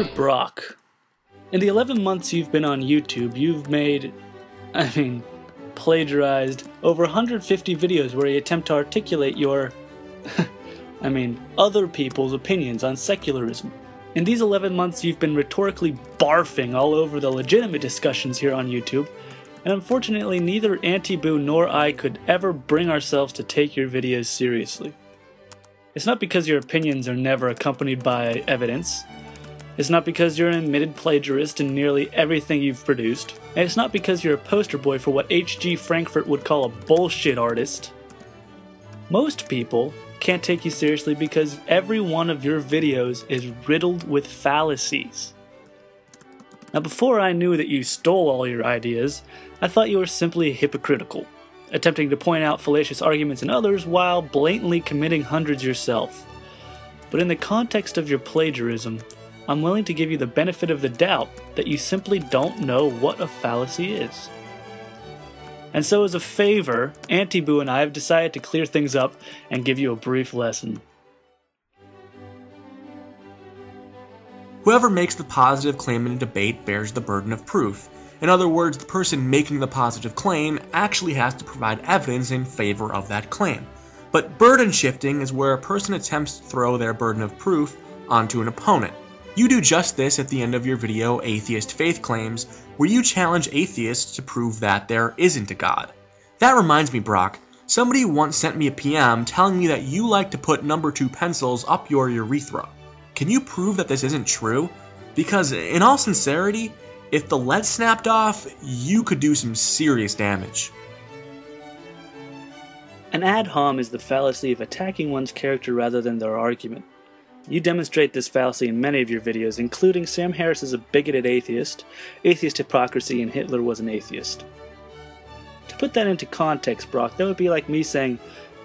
Dear Brock, in the 11 months you've been on YouTube, you've plagiarized over 150 videos where you attempt to articulate your, other people's opinions on secularism. In these 11 months you've been rhetorically barfing all over the legitimate discussions here on YouTube, and unfortunately neither Antybu nor I could ever bring ourselves to take your videos seriously. It's not because your opinions are never accompanied by evidence. It's not because you're an admitted plagiarist in nearly everything you've produced. And it's not because you're a poster boy for what H.G. Frankfurt would call a bullshit artist. Most people can't take you seriously because every one of your videos is riddled with fallacies. Now, before I knew that you stole all your ideas, I thought you were simply hypocritical, attempting to point out fallacious arguments in others while blatantly committing hundreds yourself. But in the context of your plagiarism, I'm willing to give you the benefit of the doubt that you simply don't know what a fallacy is. And so as a favor, Antybu and I have decided to clear things up and give you a brief lesson. Whoever makes the positive claim in a debate bears the burden of proof. In other words, the person making the positive claim actually has to provide evidence in favor of that claim. But burden shifting is where a person attempts to throw their burden of proof onto an opponent. You do just this at the end of your video, Atheist Faith Claims, where you challenge atheists to prove that there isn't a God. That reminds me, Brock, somebody once sent me a PM telling me that you like to put number 2 pencils up your urethra. Can you prove that this isn't true? Because, in all sincerity, if the lead snapped off, you could do some serious damage. An ad hom is the fallacy of attacking one's character rather than their argument. You demonstrate this fallacy in many of your videos, including Sam Harris is a bigoted atheist, atheist hypocrisy, and Hitler was an atheist. To put that into context, Brock, that would be like me saying,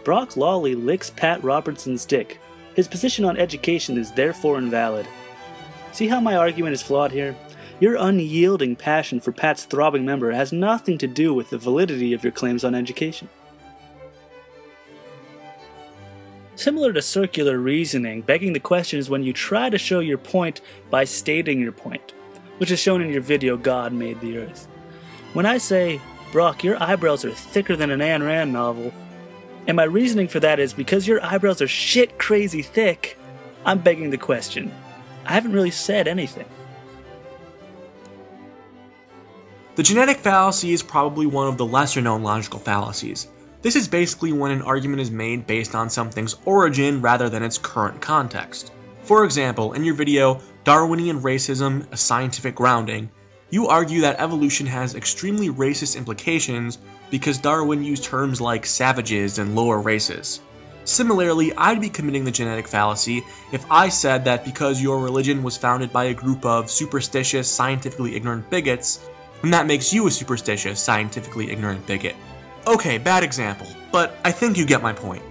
Brock Lawley licks Pat Robertson's dick. His position on education is therefore invalid. See how my argument is flawed here? Your unyielding passion for Pat's throbbing member has nothing to do with the validity of your claims on education. Similar to circular reasoning, begging the question is when you try to show your point by stating your point, which is shown in your video, God Made the Earth. When I say, Brock, your eyebrows are thicker than an Ayn Rand novel, and my reasoning for that is because your eyebrows are shit crazy thick, I'm begging the question. I haven't really said anything. The genetic fallacy is probably one of the lesser known logical fallacies. This is basically when an argument is made based on something's origin rather than its current context. For example, in your video, Darwinian Racism, a Scientific Grounding, you argue that evolution has extremely racist implications because Darwin used terms like savages and lower races. Similarly, I'd be committing the genetic fallacy if I said that because your religion was founded by a group of superstitious, scientifically ignorant bigots, then that makes you a superstitious, scientifically ignorant bigot. Okay, bad example, but I think you get my point.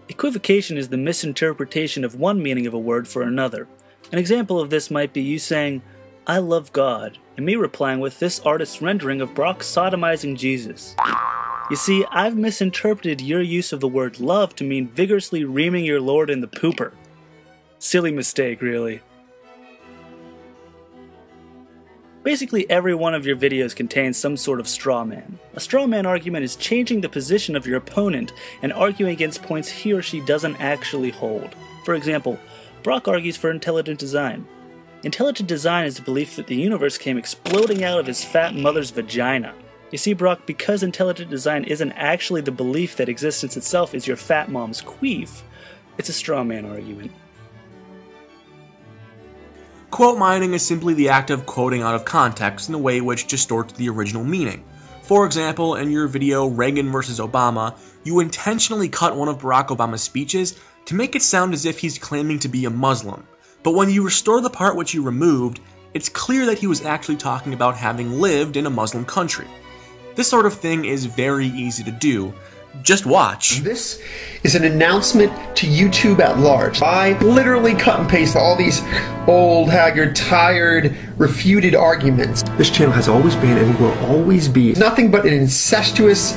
Equivocation is the misinterpretation of one meaning of a word for another. An example of this might be you saying, I love God, and me replying with this artist's rendering of Brock sodomizing Jesus. You see, I've misinterpreted your use of the word love to mean vigorously reaming your lord in the pooper. Silly mistake, really. Basically, every one of your videos contains some sort of straw man. A straw man argument is changing the position of your opponent and arguing against points he or she doesn't actually hold. For example, Brock argues for intelligent design. Intelligent design is the belief that the universe came exploding out of his fat mother's vagina. You see, Brock, because intelligent design isn't actually the belief that existence itself is your fat mom's queef, it's a straw man argument. Quote mining is simply the act of quoting out of context in a way which distorts the original meaning. For example, in your video Reagan vs. Obama, you intentionally cut one of Barack Obama's speeches to make it sound as if he's claiming to be a Muslim. But when you restore the part which you removed, it's clear that he was actually talking about having lived in a Muslim country. This sort of thing is very easy to do. Just watch. This is an announcement to YouTube at large. I literally cut and paste all these old, haggard, tired, refuted arguments. This channel has always been and will always be nothing but an incestuous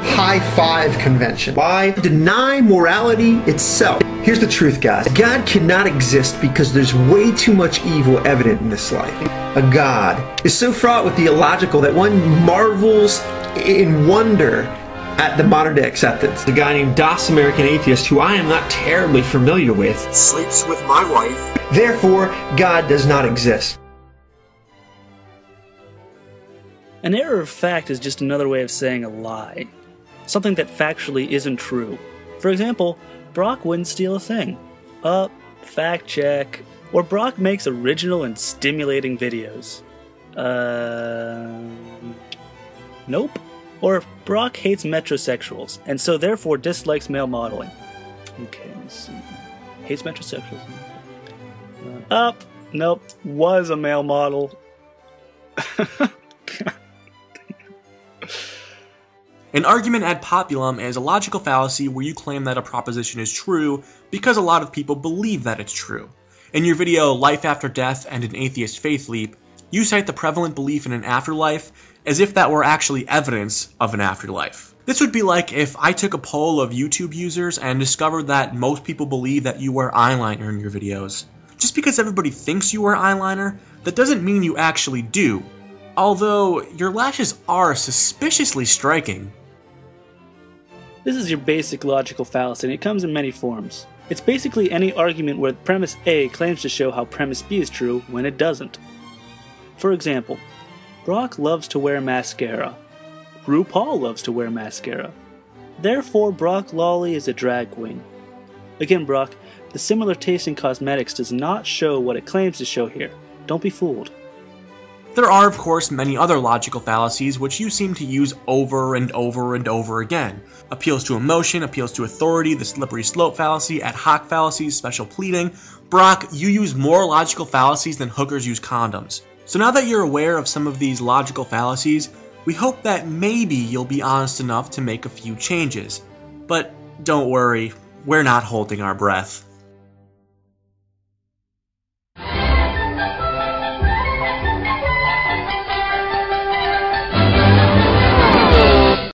high five convention. Why deny morality itself? Here's the truth, guys. God cannot exist because there's way too much evil evident in this life. A God is so fraught with the illogical that one marvels in wonder at the modern day acceptance. A guy named Das American Atheist, who I am not terribly familiar with, Sleeps with my wife. Therefore, God does not exist. An error of fact is just another way of saying a lie. Something that factually isn't true. For example, Brock wouldn't steal a thing. Fact check. Or Brock makes original and stimulating videos. Nope. Or Brock hates metrosexuals, and so therefore dislikes male modeling. Okay, let's see. Hates metrosexuals. Nope. Was a male model. An argument ad populum is a logical fallacy where you claim that a proposition is true because a lot of people believe that it's true. In your video, Life After Death and an Atheist Faith Leap, you cite the prevalent belief in an afterlife as if that were actually evidence of an afterlife. This would be like if I took a poll of YouTube users and discovered that most people believe that you wear eyeliner in your videos. Just because everybody thinks you wear eyeliner, that doesn't mean you actually do. Although, your lashes are suspiciously striking. This is your basic logical fallacy, and it comes in many forms. It's basically any argument where premise A claims to show how premise B is true when it doesn't. For example, Brock loves to wear mascara. RuPaul loves to wear mascara. Therefore, Brock Lawley is a drag queen. Again, Brock, the similar taste in cosmetics does not show what it claims to show here. Don't be fooled. There are, of course, many other logical fallacies which you seem to use over and over and over again. Appeals to emotion, appeals to authority, the slippery slope fallacy, ad hoc fallacies, special pleading. Brock, you use more logical fallacies than hookers use condoms. So now that you're aware of some of these logical fallacies, we hope that maybe you'll be honest enough to make a few changes. But don't worry, we're not holding our breath.